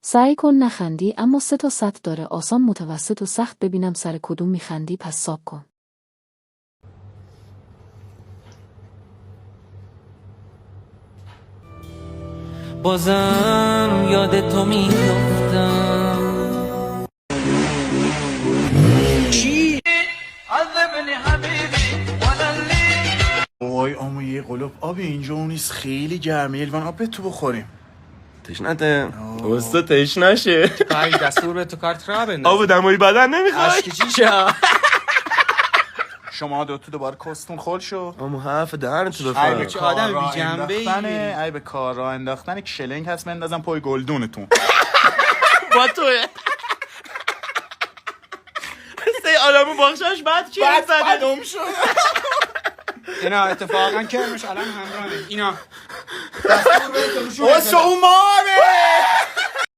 سعی کن نخندی، اما 3 تا سطح داره: آسان، متوسط و سخت. ببینم سر کدوم میخندی، پس صبر کن. بازم یاد تو میافتم. چی؟ وای آمو یه قلوب آب اینجا اون نیست، خیلی گرمه. یلوان آب تو بخوریم. تشنته اوستا تشنشه. کاری دستور به تو کارت را بنداز. آب دمایی بدن نمیخوای؟ اشکی چی شا؟ شما تو دوباره کستون خل شو. اما حرف دهن تو ای بفهم. به چه آدم کار بی جنبه ای. انداختنه، ای به کار راه انداختن کلنگ هست بندازم پای گلدونتون. با توه سی آدمو باخشش بعد چی بعد زده؟ بدم شد. اینا اتفاقا کرمش الان همراهه. اینا دستور به تو واسه اوماره